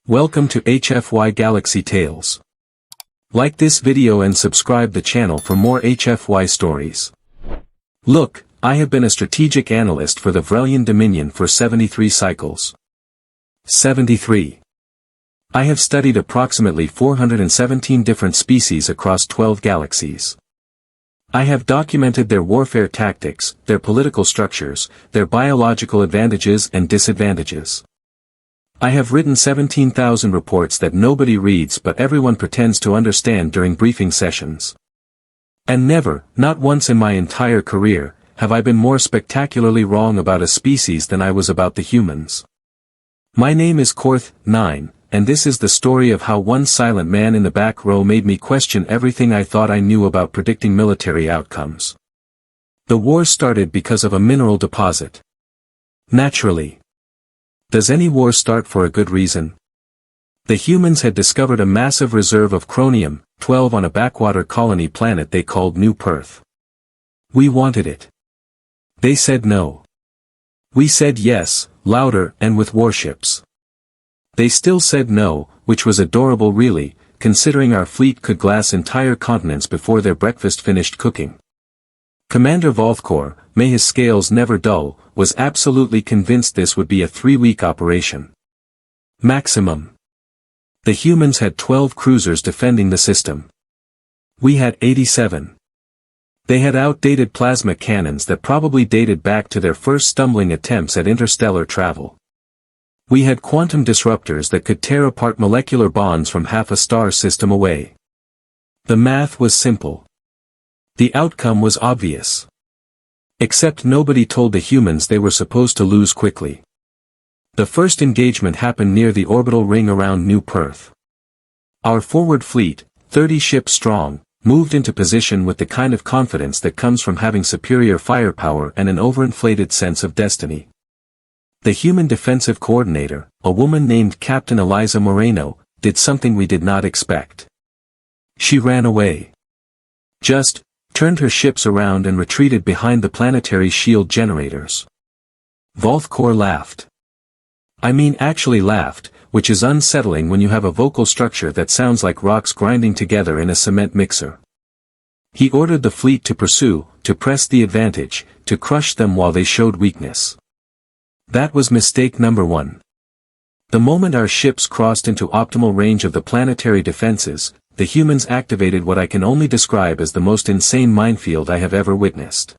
Welcome to HFY Galaxy Tales. Like this video and subscribe the channel for more HFY stories. Look, I have been a strategic analyst for the Vrellian Dominion for 73 cycles. 73. I have studied approximately 417 different species across 12 galaxies. I have documented their warfare tactics, their political structures, their biological advantages and disadvantages. I have written 17,000 reports that nobody reads but everyone pretends to understand during briefing sessions. And never, not once in my entire career, have I been more spectacularly wrong about a species than I was about the humans. My name is Korth 9, and this is the story of how one silent man in the back row made me question everything I thought I knew about predicting military outcomes. The war started because of a mineral deposit. Naturally. Does any war start for a good reason? The humans had discovered a massive reserve of chromium-12 on a backwater colony planet they called New Perth. We wanted it. They said no. We said yes, louder and with warships. They still said no, which was adorable really, considering our fleet could glass entire continents before their breakfast finished cooking. Commander Volthkor, may his scales never dull, was absolutely convinced this would be a 3-week operation. Maximum. The humans had 12 cruisers defending the system. We had 87. They had outdated plasma cannons that probably dated back to their first stumbling attempts at interstellar travel. We had quantum disruptors that could tear apart molecular bonds from half a star system away. The math was simple. The outcome was obvious. Except nobody told the humans they were supposed to lose quickly. The first engagement happened near the orbital ring around New Perth. Our forward fleet, 30 ships strong, moved into position with the kind of confidence that comes from having superior firepower and an overinflated sense of destiny. The human defensive coordinator, a woman named Captain Eliza Moreno, did something we did not expect. She ran away. Just turned her ships around and retreated behind the planetary shield generators. Volthkor laughed. I mean actually laughed, which is unsettling when you have a vocal structure that sounds like rocks grinding together in a cement mixer. He ordered the fleet to pursue, to press the advantage, to crush them while they showed weakness. That was mistake number 1. The moment our ships crossed into optimal range of the planetary defenses, the humans activated what I can only describe as the most insane minefield I have ever witnessed.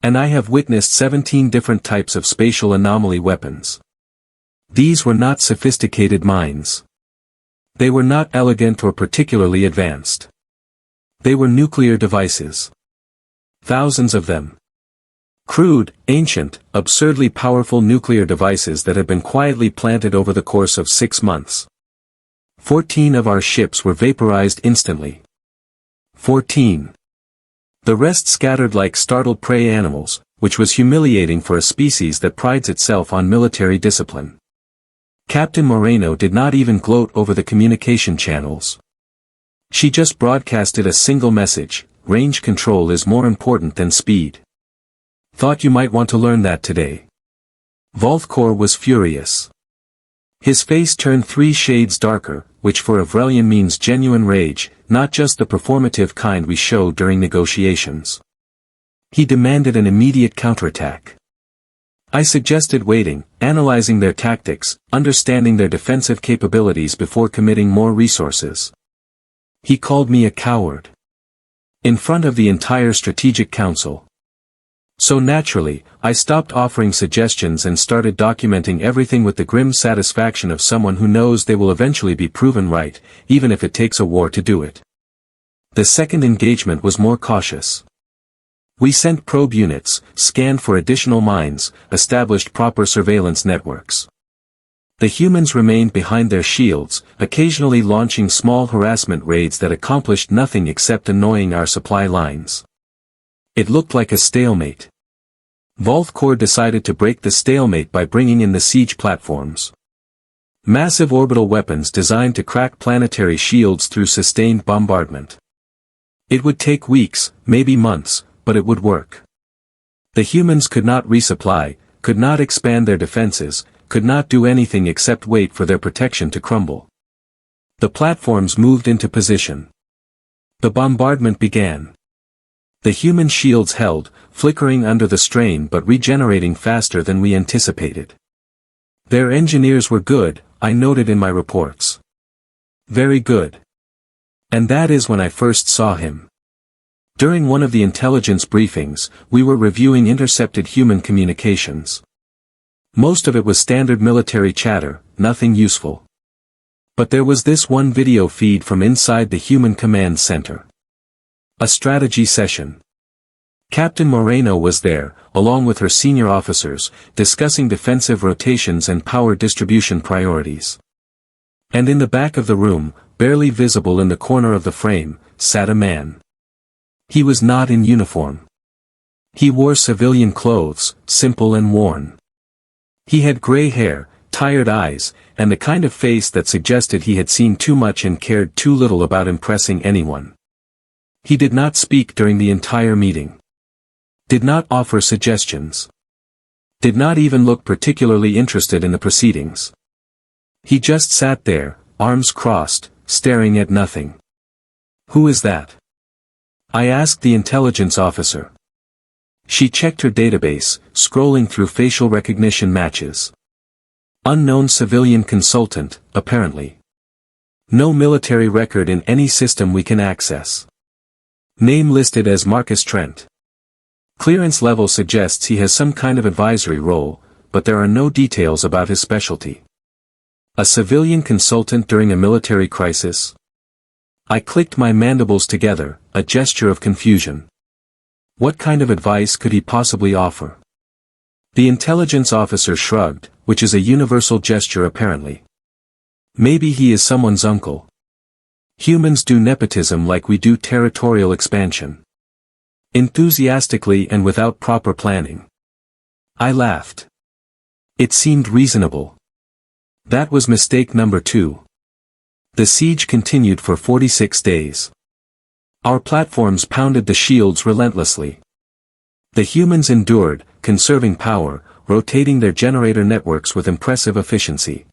And I have witnessed 17 different types of spatial anomaly weapons. These were not sophisticated mines. They were not elegant or particularly advanced. They were nuclear devices. Thousands of them. Crude, ancient, absurdly powerful nuclear devices that had been quietly planted over the course of 6 months. 14 of our ships were vaporized instantly. 14. The rest scattered like startled prey animals, which was humiliating for a species that prides itself on military discipline. Captain Moreno did not even gloat over the communication channels. She just broadcasted a single message: range control is more important than speed. Thought you might want to learn that today. Volthkor was furious. His face turned 3 shades darker, which for a Vrellian means genuine rage, not just the performative kind we show during negotiations. He demanded an immediate counterattack. I suggested waiting, analyzing their tactics, understanding their defensive capabilities before committing more resources. He called me a coward. In front of the entire Strategic Council. So naturally, I stopped offering suggestions and started documenting everything with the grim satisfaction of someone who knows they will eventually be proven right, even if it takes a war to do it. The second engagement was more cautious. We sent probe units, scanned for additional mines, established proper surveillance networks. The humans remained behind their shields, occasionally launching small harassment raids that accomplished nothing except annoying our supply lines. It looked like a stalemate. Volthkor decided to break the stalemate by bringing in the siege platforms. Massive orbital weapons designed to crack planetary shields through sustained bombardment. It would take weeks, maybe months, but it would work. The humans could not resupply, could not expand their defenses, could not do anything except wait for their protection to crumble. The platforms moved into position. The bombardment began. The human shields held, flickering under the strain but regenerating faster than we anticipated. Their engineers were good, I noted in my reports. Very good. And that is when I first saw him. During one of the intelligence briefings, we were reviewing intercepted human communications. Most of it was standard military chatter, nothing useful. But there was this one video feed from inside the human command center. A strategy session. Captain Moreno was there, along with her senior officers, discussing defensive rotations and power distribution priorities. And in the back of the room, barely visible in the corner of the frame, sat a man. He was not in uniform. He wore civilian clothes, simple and worn. He had gray hair, tired eyes, and the kind of face that suggested he had seen too much and cared too little about impressing anyone. He did not speak during the entire meeting. Did not offer suggestions. Did not even look particularly interested in the proceedings. He just sat there, arms crossed, staring at nothing. "Who is that?" I asked the intelligence officer. She checked her database, scrolling through facial recognition matches. Unknown civilian consultant, apparently. No military record in any system we can access. Name listed as Marcus Trent. Clearance level suggests he has some kind of advisory role, but there are no details about his specialty. A civilian consultant during a military crisis? I clicked my mandibles together, a gesture of confusion. What kind of advice could he possibly offer? The intelligence officer shrugged, which is a universal gesture apparently. Maybe he is someone's uncle. Humans do nepotism like we do territorial expansion. Enthusiastically and without proper planning. I laughed. It seemed reasonable. That was mistake number 2. The siege continued for 46 days. Our platforms pounded the shields relentlessly. The humans endured, conserving power, rotating their generator networks with impressive efficiency.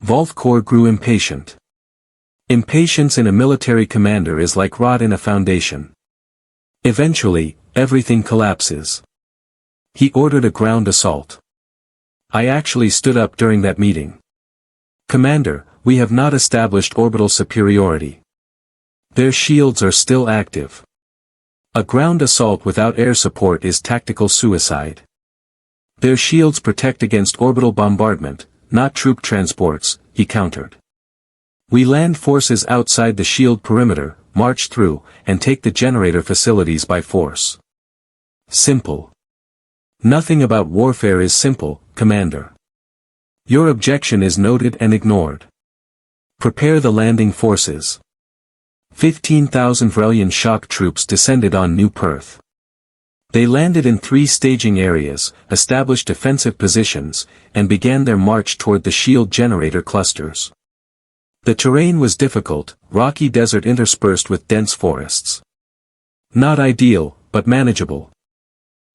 Volkor grew impatient. Impatience in a military commander is like rot in a foundation. Eventually, everything collapses. He ordered a ground assault. I actually stood up during that meeting. "Commander, we have not established orbital superiority. Their shields are still active. A ground assault without air support is tactical suicide. Their shields protect against orbital bombardment, not troop transports," he countered. "We land forces outside the shield perimeter, march through, and take the generator facilities by force. Simple. Nothing about warfare is simple, Commander. Your objection is noted and ignored. Prepare the landing forces." 15,000 Vrellian shock troops descended on New Perth. They landed in 3 staging areas, established defensive positions, and began their march toward the shield generator clusters. The terrain was difficult, rocky desert interspersed with dense forests. Not ideal, but manageable.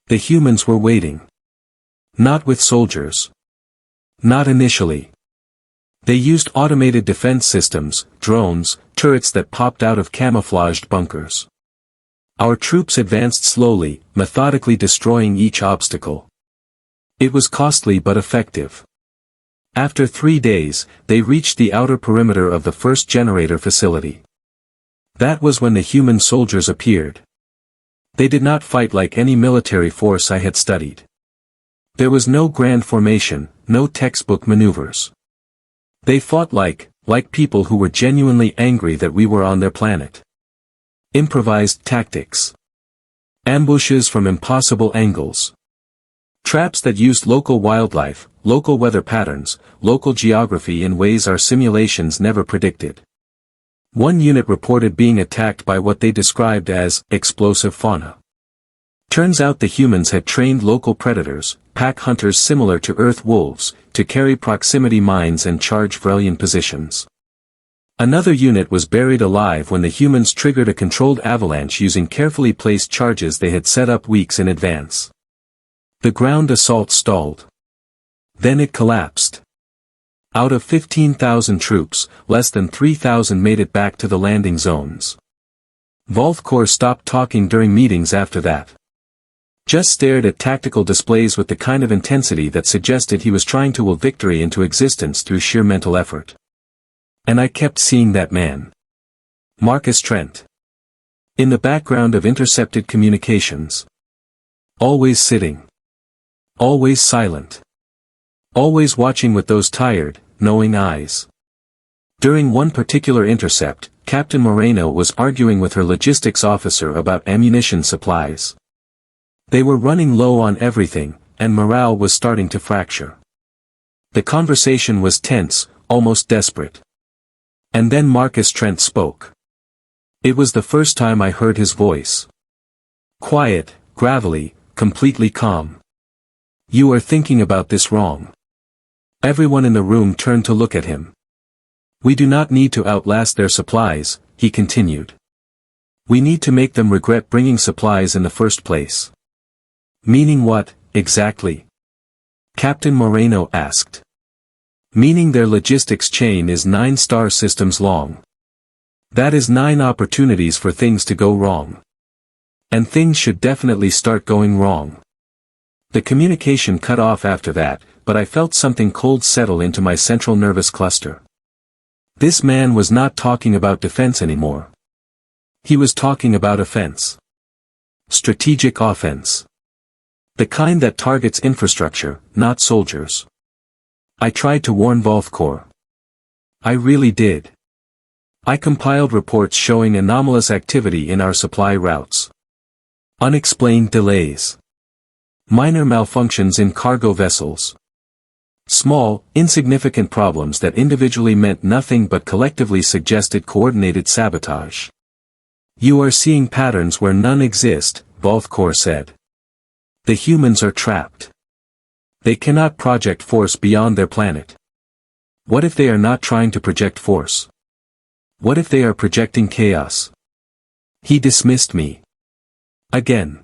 The humans were waiting. Not with soldiers. Not initially. They used automated defense systems, drones, turrets that popped out of camouflaged bunkers. Our troops advanced slowly, methodically destroying each obstacle. It was costly but effective. After 3 days, they reached the outer perimeter of the first generator facility. That was when the human soldiers appeared. They did not fight like any military force I had studied. There was no grand formation, no textbook maneuvers. They fought like people who were genuinely angry that we were on their planet. Improvised tactics. Ambushes from impossible angles. Traps that used local wildlife, local weather patterns, local geography in ways our simulations never predicted. One unit reported being attacked by what they described as explosive fauna. Turns out the humans had trained local predators, pack hunters similar to Earth wolves, to carry proximity mines and charge Vrellian positions. Another unit was buried alive when the humans triggered a controlled avalanche using carefully placed charges they had set up weeks in advance. The ground assault stalled. Then it collapsed. Out of 15,000 troops, less than 3,000 made it back to the landing zones. Volthkor stopped talking during meetings after that. Just stared at tactical displays with the kind of intensity that suggested he was trying to will victory into existence through sheer mental effort. And I kept seeing that man. Marcus Trent. In the background of intercepted communications. Always sitting. Always silent. Always watching with those tired, knowing eyes. During one particular intercept, Captain Moreno was arguing with her logistics officer about ammunition supplies. They were running low on everything, and morale was starting to fracture. The conversation was tense, almost desperate. And then Marcus Trent spoke. It was the first time I heard his voice. Quiet, gravelly, completely calm. You are thinking about this wrong. Everyone in the room turned to look at him. We do not need to outlast their supplies, he continued. We need to make them regret bringing supplies in the first place. Meaning what, exactly? Captain Moreno asked. Meaning their logistics chain is 9 star systems long. That is 9 opportunities for things to go wrong. And things should definitely start going wrong. The communication cut off after that, but I felt something cold settle into my central nervous cluster. This man was not talking about defense anymore. He was talking about offense. Strategic offense. The kind that targets infrastructure, not soldiers. I tried to warn Volthkor. I really did. I compiled reports showing anomalous activity in our supply routes. Unexplained delays. Minor malfunctions in cargo vessels. Small, insignificant problems that individually meant nothing but collectively suggested coordinated sabotage. You are seeing patterns where none exist, Volthkor said. The humans are trapped. They cannot project force beyond their planet. What if they are not trying to project force? What if they are projecting chaos? He dismissed me. Again.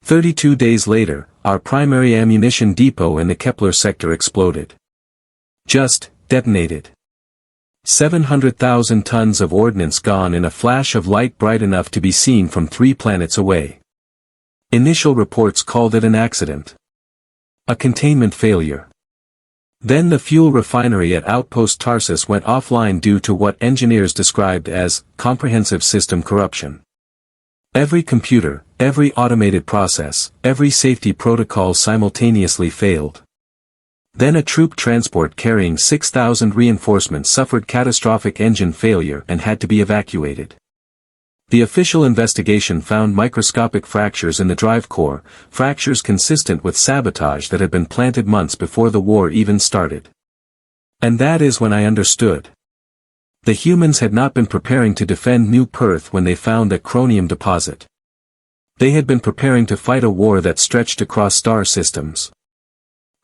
32 days later, our primary ammunition depot in the Kepler sector exploded. Just detonated. 700,000 tons of ordnance gone in a flash of light bright enough to be seen from 3 planets away. Initial reports called it an accident. A containment failure. Then the fuel refinery at Outpost Tarsus went offline due to what engineers described as comprehensive system corruption. Every computer, every automated process, every safety protocol simultaneously failed. Then a troop transport carrying 6,000 reinforcements suffered catastrophic engine failure and had to be evacuated. The official investigation found microscopic fractures in the drive core, fractures consistent with sabotage that had been planted months before the war even started. And that is when I understood. The humans had not been preparing to defend New Perth when they found that chromium deposit. They had been preparing to fight a war that stretched across star systems.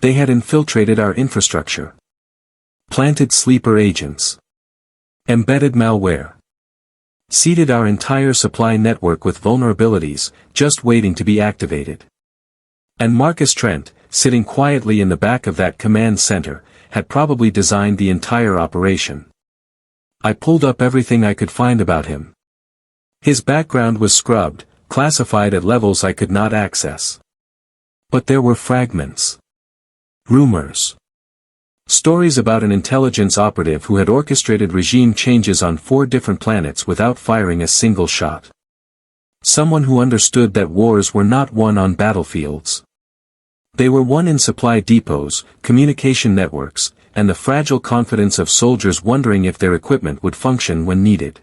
They had infiltrated our infrastructure. Planted sleeper agents. Embedded malware. Seeded our entire supply network with vulnerabilities, just waiting to be activated. And Marcus Trent, sitting quietly in the back of that command center, had probably designed the entire operation. I pulled up everything I could find about him. His background was scrubbed, classified at levels I could not access. But there were fragments. Rumors. Stories about an intelligence operative who had orchestrated regime changes on 4 different planets without firing a single shot. Someone who understood that wars were not won on battlefields. They were won in supply depots, communication networks, and the fragile confidence of soldiers wondering if their equipment would function when needed.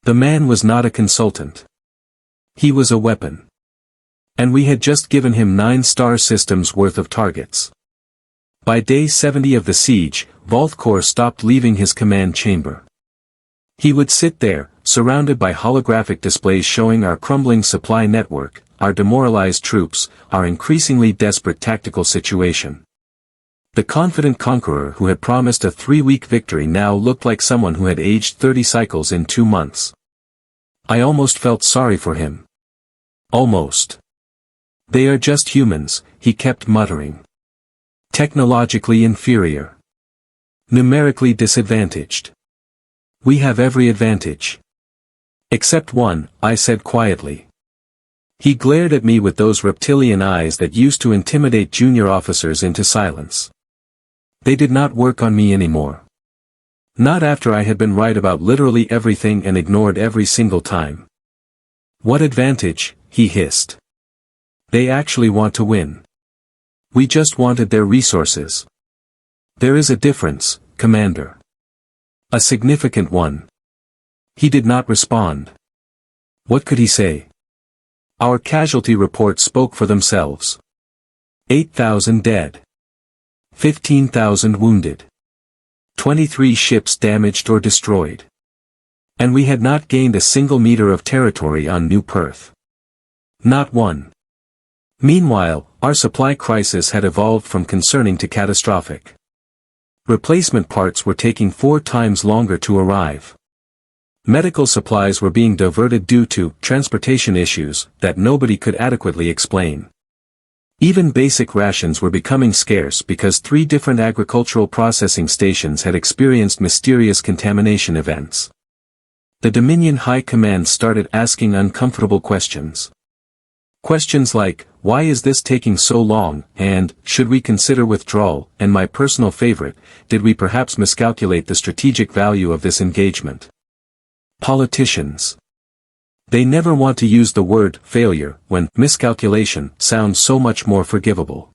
The man was not a consultant. He was a weapon. And we had just given him 9 star systems worth of targets. By day 70 of the siege, Volthkor stopped leaving his command chamber. He would sit there, surrounded by holographic displays showing our crumbling supply network, our demoralized troops, our increasingly desperate tactical situation. The confident conqueror who had promised a 3-week victory now looked like someone who had aged 30 cycles in 2 months. I almost felt sorry for him. Almost. They are just humans, he kept muttering. Technologically inferior. Numerically disadvantaged. We have every advantage. Except one, I said quietly. He glared at me with those reptilian eyes that used to intimidate junior officers into silence. They did not work on me anymore. Not after I had been right about literally everything and ignored every single time. What advantage, he hissed. They actually want to win. We just wanted their resources. There is a difference, Commander. A significant one. He did not respond. What could he say? Our casualty reports spoke for themselves. 8,000 dead. 15,000 wounded. 23 ships damaged or destroyed. And we had not gained a single meter of territory on New Perth. Not one. Meanwhile, our supply crisis had evolved from concerning to catastrophic. Replacement parts were taking 4 times longer to arrive. Medical supplies were being diverted due to transportation issues that nobody could adequately explain. Even basic rations were becoming scarce because 3 different agricultural processing stations had experienced mysterious contamination events. The Dominion High Command started asking uncomfortable questions. Questions like, why is this taking so long, and, should we consider withdrawal, and my personal favorite, did we perhaps miscalculate the strategic value of this engagement? Politicians. They never want to use the word failure when miscalculation sounds so much more forgivable.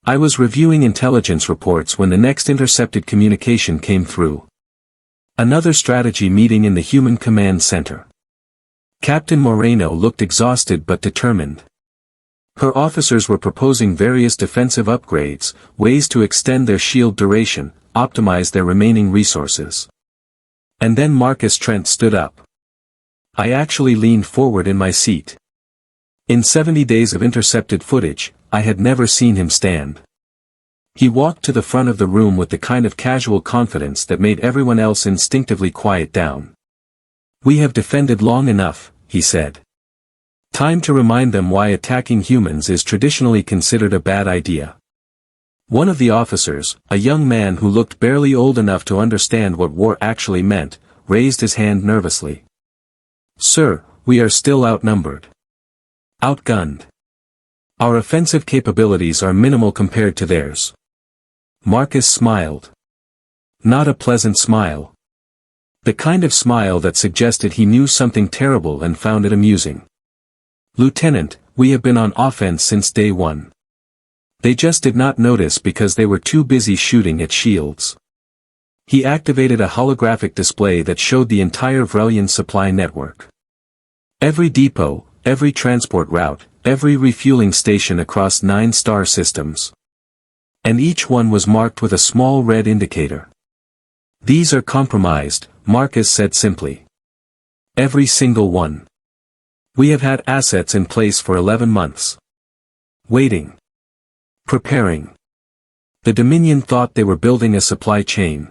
I was reviewing intelligence reports when the next intercepted communication came through. Another strategy meeting in the Human Command Center. Captain Moreno looked exhausted but determined. Her officers were proposing various defensive upgrades, ways to extend their shield duration, optimize their remaining resources. And then Marcus Trent stood up. I actually leaned forward in my seat. In 70 days of intercepted footage, I had never seen him stand. He walked to the front of the room with the kind of casual confidence that made everyone else instinctively quiet down. We have defended long enough, he said. Time to remind them why attacking humans is traditionally considered a bad idea. One of the officers, a young man who looked barely old enough to understand what war actually meant, raised his hand nervously. Sir, we are still outnumbered. Outgunned. Our offensive capabilities are minimal compared to theirs. Marcus smiled. Not a pleasant smile. The kind of smile that suggested he knew something terrible and found it amusing. Lieutenant, we have been on offense since day one. They just did not notice because they were too busy shooting at shields. He activated a holographic display that showed the entire Vrellian supply network. Every depot, every transport route, every refueling station across 9 star systems. And each one was marked with a small red indicator. These are compromised, Marcus said simply. Every single one. We have had assets in place for 11 months. Waiting. Preparing. The Dominion thought they were building a supply chain.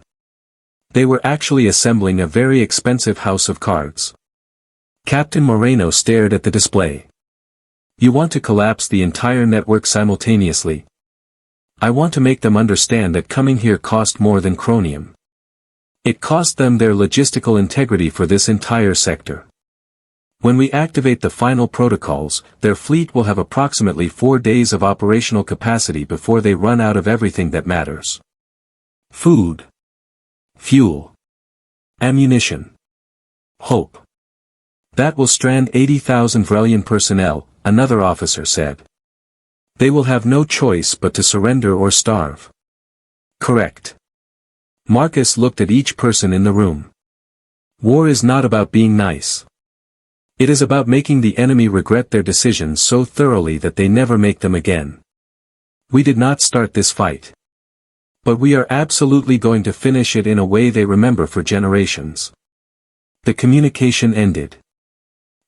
They were actually assembling a very expensive house of cards. Captain Moreno stared at the display. You want to collapse the entire network simultaneously? I want to make them understand that coming here cost more than chromium. It cost them their logistical integrity for this entire sector. When we activate the final protocols, their fleet will have approximately 4 days of operational capacity before they run out of everything that matters. Food. Fuel. Ammunition. Hope. That will strand 80,000 Vrellian personnel, another officer said. They will have no choice but to surrender or starve. Correct. Marcus looked at each person in the room. War is not about being nice. It is about making the enemy regret their decisions so thoroughly that they never make them again. We did not start this fight. But we are absolutely going to finish it in a way they remember for generations. The communication ended.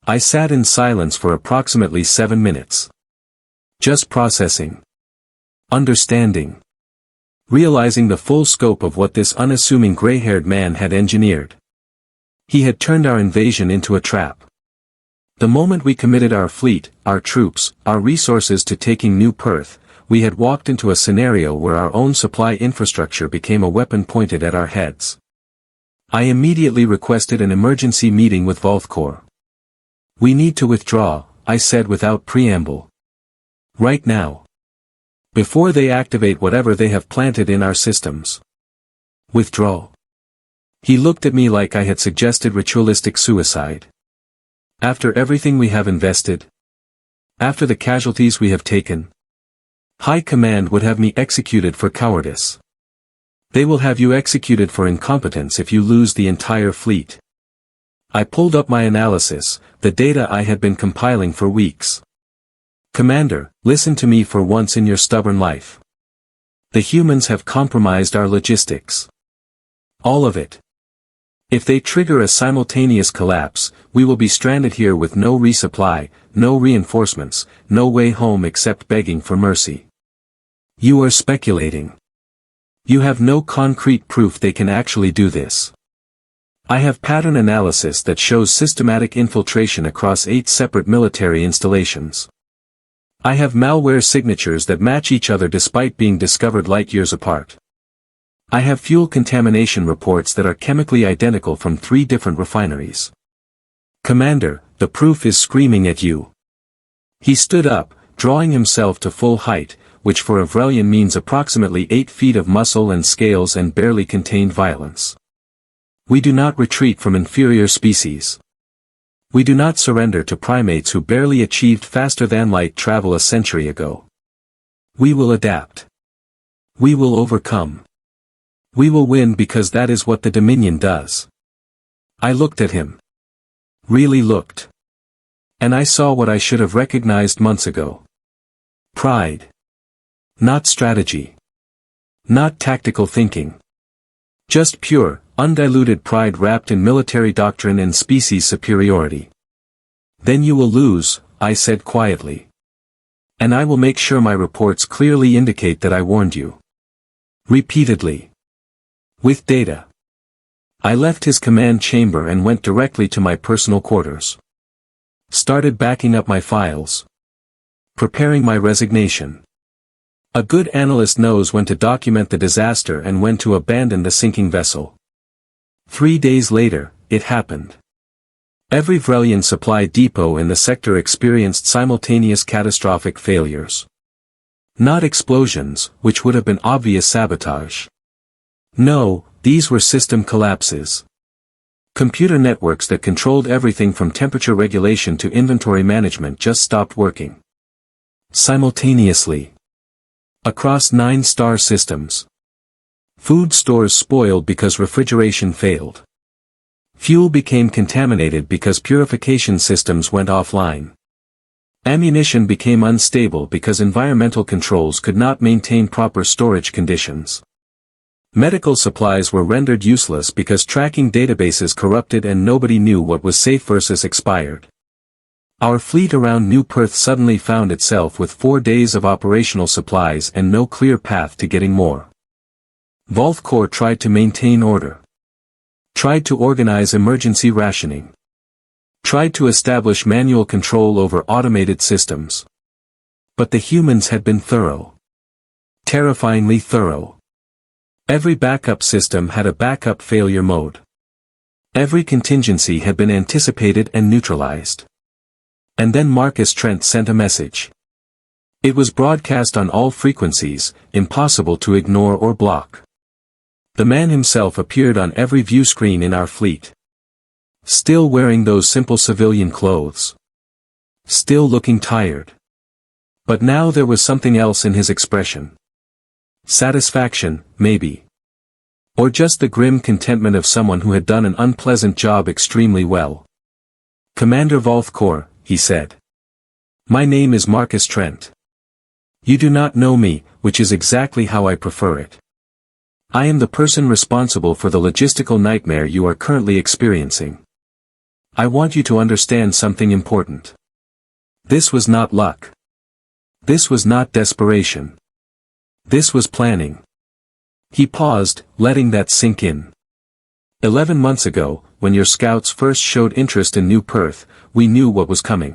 I sat in silence for approximately 7 minutes. Just processing. Understanding. Realizing the full scope of what this unassuming gray-haired man had engineered. He had turned our invasion into a trap. The moment we committed our fleet, our troops, our resources to taking New Perth, we had walked into a scenario where our own supply infrastructure became a weapon pointed at our heads. I immediately requested an emergency meeting with Volthcor. "We need to withdraw," I said without preamble. "Right now. Before they activate whatever they have planted in our systems." "Withdraw?" He looked at me like I had suggested ritualistic suicide. "After everything we have invested? After the casualties we have taken? High Command would have me executed for cowardice. They will have you executed for incompetence if you lose the entire fleet." I pulled up my analysis, the data I had been compiling for weeks. "Commander, listen to me for once in your stubborn life. The humans have compromised our logistics. All of it. If they trigger a simultaneous collapse, we will be stranded here with no resupply, no reinforcements, no way home except begging for mercy." "You are speculating. You have no concrete proof they can actually do this." "I have pattern analysis that shows systematic infiltration across 8 separate military installations. I have malware signatures that match each other despite being discovered light years apart. I have fuel contamination reports that are chemically identical from 3 different refineries. Commander, the proof is screaming at you." He stood up, drawing himself to full height, which for a Vrellian means approximately 8 feet of muscle and scales and barely contained violence. "We do not retreat from inferior species. We do not surrender to primates who barely achieved faster-than-light travel a century ago. We will adapt. We will overcome. We will win because that is what the Dominion does." I looked at him. Really looked. And I saw what I should have recognized months ago. Pride. Not strategy. Not tactical thinking. Just pure, undiluted pride wrapped in military doctrine and species superiority. "Then you will lose," I said quietly. "And I will make sure my reports clearly indicate that I warned you." Repeatedly. With data. I left his command chamber and went directly to my personal quarters. Started backing up my files. Preparing my resignation. A good analyst knows when to document the disaster and when to abandon the sinking vessel. 3 days later, it happened. Every Vrellian supply depot in the sector experienced simultaneous catastrophic failures. Not explosions, which would have been obvious sabotage. No, these were system collapses. Computer networks that controlled everything from temperature regulation to inventory management just stopped working. Simultaneously. Across 9 star systems. Food stores spoiled because refrigeration failed. Fuel became contaminated because purification systems went offline. Ammunition became unstable because environmental controls could not maintain proper storage conditions. Medical supplies were rendered useless because tracking databases corrupted and nobody knew what was safe versus expired. Our fleet around New Perth suddenly found itself with 4 days of operational supplies and no clear path to getting more. Volthcor tried to maintain order. Tried to organize emergency rationing. Tried to establish manual control over automated systems. But the humans had been thorough. Terrifyingly thorough. Every backup system had a backup failure mode. Every contingency had been anticipated and neutralized. And then Marcus Trent sent a message. It was broadcast on all frequencies, impossible to ignore or block. The man himself appeared on every view screen in our fleet. Still wearing those simple civilian clothes. Still looking tired. But now there was something else in his expression. Satisfaction, maybe. Or just the grim contentment of someone who had done an unpleasant job extremely well. "Commander Volthcor," he said. "My name is Marcus Trent. You do not know me, which is exactly how I prefer it. I am the person responsible for the logistical nightmare you are currently experiencing. I want you to understand something important. This was not luck. This was not desperation. This was planning." He paused, letting that sink in. 11 months ago, when your scouts first showed interest in New Perth, we knew what was coming.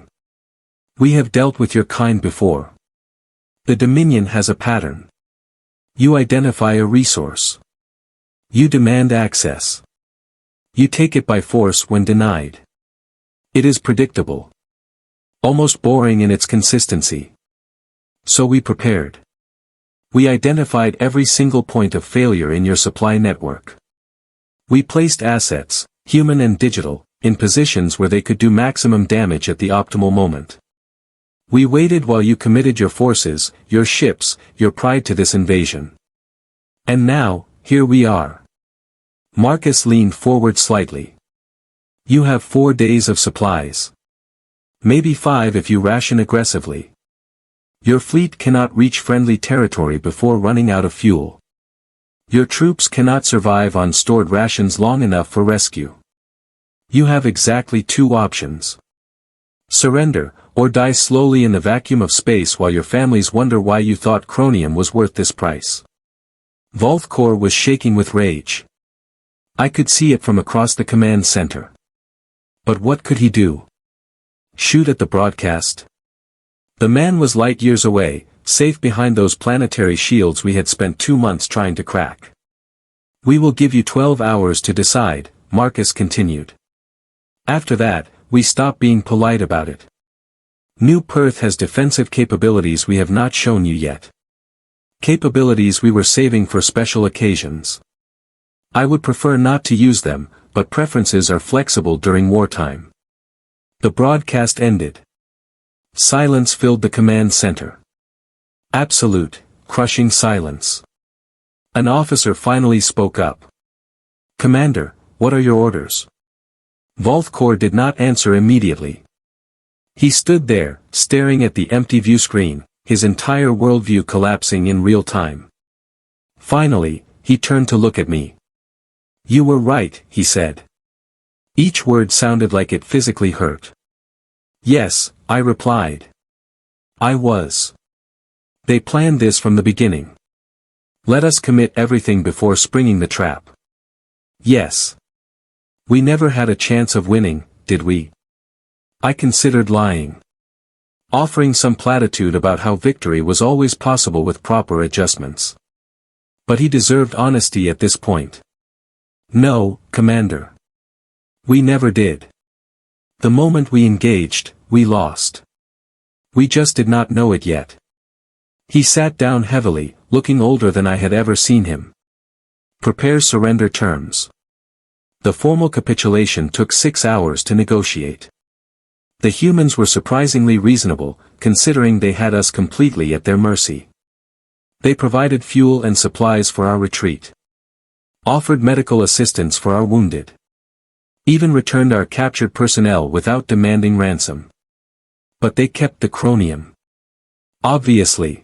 We have dealt with your kind before. The Dominion has a pattern. You identify a resource. You demand access. You take it by force when denied. It is predictable. Almost boring in its consistency. So we prepared. We identified every single point of failure in your supply network. We placed assets, human and digital, in positions where they could do maximum damage at the optimal moment. We waited while you committed your forces, your ships, your pride to this invasion. And now, here we are. Marcus leaned forward slightly. You have 4 days of supplies. Maybe 5 if you ration aggressively. Your fleet cannot reach friendly territory before running out of fuel. Your troops cannot survive on stored rations long enough for rescue. You have exactly 2 options. Surrender, or die slowly in the vacuum of space while your families wonder why you thought chromium was worth this price. Volthkor was shaking with rage. I could see it from across the command center. But what could he do? Shoot at the broadcast? The man was light years away, safe behind those planetary shields we had spent 2 months trying to crack. We will give you 12 hours to decide, Marcus continued. After that, we stop being polite about it. New Perth has defensive capabilities we have not shown you yet. Capabilities we were saving for special occasions. I would prefer not to use them, but preferences are flexible during wartime. The broadcast ended. Silence filled the command center. Absolute, crushing silence. An officer finally spoke up. Commander, what are your orders? Volthkor did not answer immediately. He stood there, staring at the empty view screen, his entire worldview collapsing in real time. Finally, he turned to look at me. You were right, he said. Each word sounded like it physically hurt. Yes, I replied. I was. They planned this from the beginning. Let us commit everything before springing the trap. Yes. We never had a chance of winning, did we? I considered lying. Offering some platitude about how victory was always possible with proper adjustments. But he deserved honesty at this point. No, Commander. We never did. The moment we engaged, we lost. We just did not know it yet. He sat down heavily, looking older than I had ever seen him. Prepare surrender terms. The formal capitulation took 6 hours to negotiate. The humans were surprisingly reasonable, considering they had us completely at their mercy. They provided fuel and supplies for our retreat. Offered medical assistance for our wounded. Even returned our captured personnel without demanding ransom. But they kept the chromium. Obviously.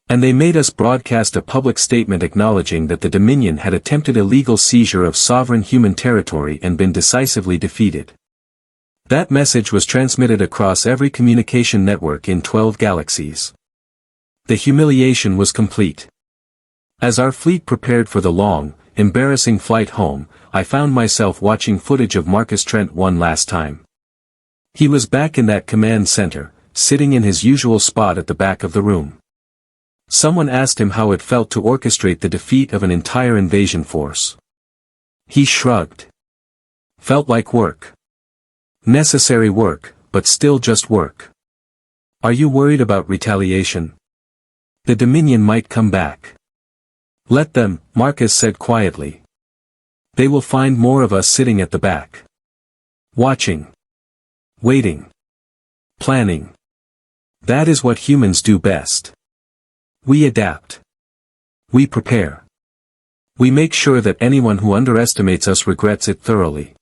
And they made us broadcast a public statement acknowledging that the Dominion had attempted illegal seizure of sovereign human territory and been decisively defeated. That message was transmitted across every communication network in 12 galaxies. The humiliation was complete. As our fleet prepared for the long, embarrassing flight home, I found myself watching footage of Marcus Trent one last time. He was back in that command center, sitting in his usual spot at the back of the room. Someone asked him how it felt to orchestrate the defeat of an entire invasion force. He shrugged. Felt like work. Necessary work, but still just work. Are you worried about retaliation? The Dominion might come back. Let them, Marcus said quietly. They will find more of us sitting at the back. Watching. Waiting. Planning. That is what humans do best. We adapt. We prepare. We make sure that anyone who underestimates us regrets it thoroughly.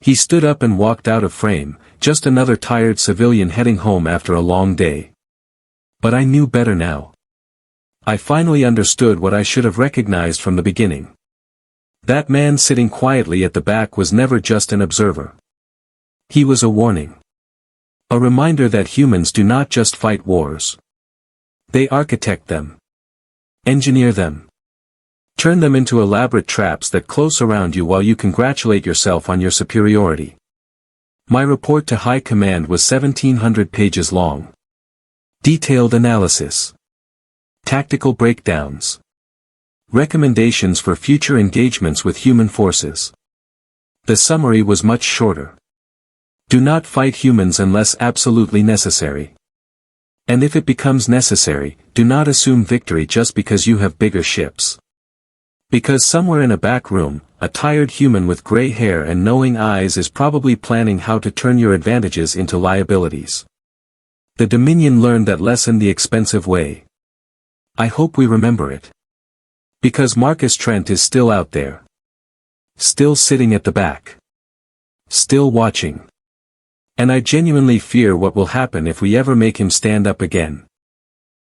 He stood up and walked out of frame, just another tired civilian heading home after a long day. But I knew better now. I finally understood what I should have recognized from the beginning. That man sitting quietly at the back was never just an observer. He was a warning. A reminder that humans do not just fight wars. They architect them. Engineer them. Turn them into elaborate traps that close around you while you congratulate yourself on your superiority. My report to High Command was 1,700 pages long. Detailed analysis. Tactical breakdowns. Recommendations for future engagements with human forces. The summary was much shorter. Do not fight humans unless absolutely necessary. And if it becomes necessary, do not assume victory just because you have bigger ships. Because somewhere in a back room, a tired human with gray hair and knowing eyes is probably planning how to turn your advantages into liabilities. The Dominion learned that lesson the expensive way. I hope we remember it. Because Marcus Trent is still out there. Still sitting at the back. Still watching. And I genuinely fear what will happen if we ever make him stand up again.